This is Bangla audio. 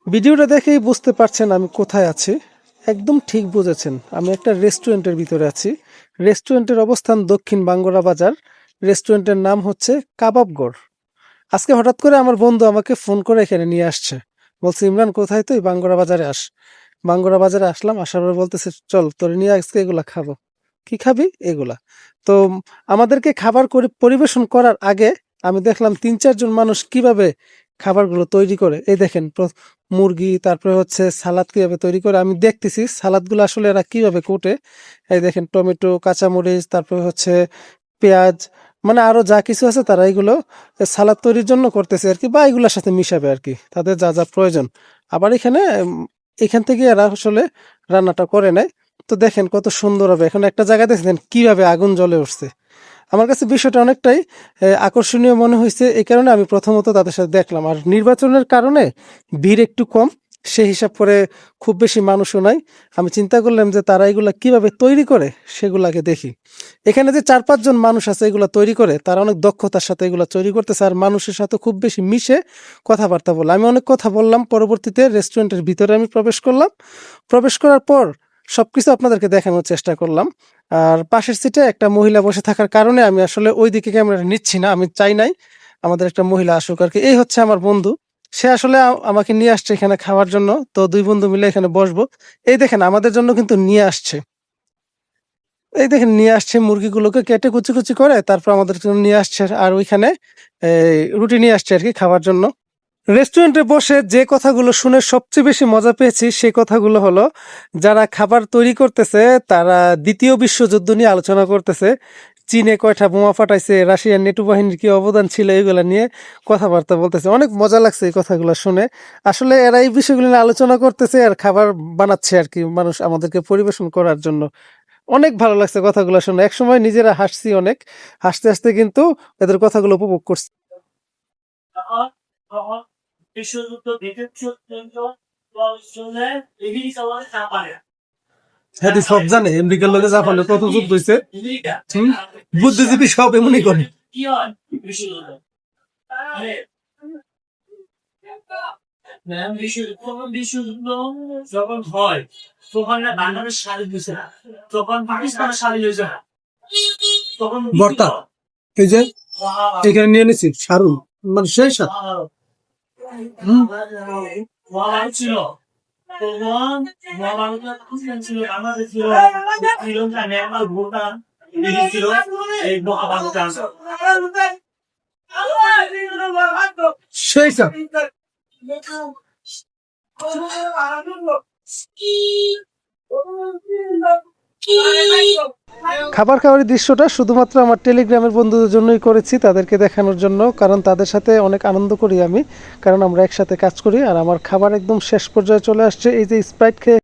ভিডিওটা দেখেই বুঝতে পারছেন আমি কোথায় আছি। একদম ঠিক বুঝেছেন, আমি একটা রেস্টুরেন্টের ভিতরে আছি। রেস্টুরেন্টের অবস্থান দক্ষিণ বাঙ্গুরা বাজার। রেস্টুরেন্টের নাম হচ্ছে কাবাবগড়। আজকে হঠাৎ করে আমার বন্ধু আমাকে ফোন করে এখানে নিয়ে আসছে। বলছে, ইমরান কোথায় তুই? বাঙ্গুরা বাজারে আস। বাঙ্গুরা বাজারে আসলাম, আসার পর বলতেছে, চল তোর নিয়ে আজকে এগুলা খাবো। কি খাবি? এগুলা। তো আমাদেরকে খাবার করে পরিবেশন করার আগে আমি দেখলাম ৩-৪ জন মানুষ কিভাবে খাবারগুলো তৈরি করে। এই দেখেন, মুরগি, তারপরে হচ্ছে সালাদ কিভাবে তৈরি করে আমি দেখতেছি। সালাদগুলো আসলে এরা কিভাবে কোটে। এই দেখেন, টমেটো, কাঁচামরিচ, তারপরে হচ্ছে পেঁয়াজ, মানে আরো যা কিছু আছে তারা এগুলো সালাদ তৈরির জন্য করতেছে আর কি, বা এগুলোর সাথে মিশাবে আর কি, তাদের যা যা প্রয়োজন। আবার এখান থেকে এরা আসলে রান্নাটা করে নেয়। তো দেখেন কত সুন্দর হবে। এখন একটা জায়গায় দেখেন কিভাবে আগুন জ্বলে উঠছে। আমার কাছে বিষয়টা অনেকটাই আকর্ষণীয় মনে হয়েছে। এই কারণে আমি প্রথমত তাদের সাথে দেখলাম। আর নির্বাচনের কারণে ভিড় একটু কম, সেই হিসাব করে খুব বেশি মানুষও নাই। আমি চিন্তা করলাম যে তারা এগুলা কিভাবে তৈরি করে সেগুলাকে দেখি। এখানে যে 4-5 জন মানুষ আছে এগুলা তৈরি করে, তারা অনেক দক্ষতার সাথে এগুলা তৈরি করতেছে, আর মানুষের সাথে খুব বেশি মিশে কথাবার্তা বলে। আমি অনেক কথা বললাম। পরবর্তীতে রেস্টুরেন্টের ভিতরে আমি প্রবেশ করলাম। প্রবেশ করার পর সবকিছু আপনাদেরকে দেখানোর চেষ্টা করলাম। আর পাশের সিটে একটা মহিলা বসে থাকার কারণে আমি আসলে ওই দিকে ক্যামেরাটা নিচ্ছি না। আমি চাই নাই আমাদের একটা মহিলা আসুক আর কি। এই হচ্ছে আমার বন্ধু। সে আসলে আমাকে নিয়ে আসছে এখানে খাওয়ার জন্য। তো দুই বন্ধু মিলে এখানে বসবো। এই দেখেন, আমাদের জন্য কিন্তু নিয়ে আসছে। এই দেখেন, নিয়ে আসছে মুরগিগুলোকে কেটে কুচি কুচি করে, তারপর আমাদের জন্য নিয়ে আসছে। আর ওইখানে রুটি নিয়ে আসছে আর কি খাওয়ার জন্য। রেস্টুরেন্টে বসে যে কথাগুলো শুনে সবচেয়ে বেশি মজা পেয়েছি সেই কথাগুলো হলো, যারা খাবার তৈরি করতেছে তারা দ্বিতীয় বিশ্বযুদ্ধ নিয়ে আলোচনা করতেছে। চীনে কয়টা বোমা ফাটাইছে, রাশিয়ার নেটো বাহিনীর কি অবদান ছিল, এগুলা নিয়ে কথাবার্তা বলতেছে। অনেক মজা লাগছে এই কথাগুলো শুনে। আসলে এরা এই বিষয়গুলো নিয়ে আলোচনা করতেছে আর খাবার বানাচ্ছে আর কি, মানুষ আমাদেরকে পরিবেশন করার জন্য। অনেক ভালো লাগছে কথাগুলো শুনে। একসময় নিজেরা হাসছি অনেক, হাসতে হাসতে কিন্তু এদের কথাগুলো উপভোগ করছি। হ্যাঁ, সব জানে আমেরিকার লোকে জাপানে কত যুদ্ধ হয়েছে। বুদ্ধিজীবী সব এমনই করে। যখন হয় তখন না বাংলাদেশ স্বাধীন হয়েছে না, তখন পাকিস্তান স্বাধীন হয়েছে না, তখন ভর্তা এই যে এখানে নিয়ে নিছি সারুন, মানে সেই সাথ ছিল তখন ছিল আমাদের ছিল শ্রীলঙ্কা, নেপাল, ভুটান ছিল এই মহাভারত। সেই সাথ খাবার খাওয়ার এই দৃশ্যটা শুধুমাত্র আমার টেলিগ্রামের বন্ধুদের জন্যই করেছি, তাদেরকে দেখানোর জন্য। কারণ তাদের সাথে অনেক আনন্দ করি আমি, কারণ আমরা একসাথে কাজ করি। আর আমার খাবার একদম শেষ পর্যায়ে চলে আসছে। এই যে স্প্রাইট খেয়ে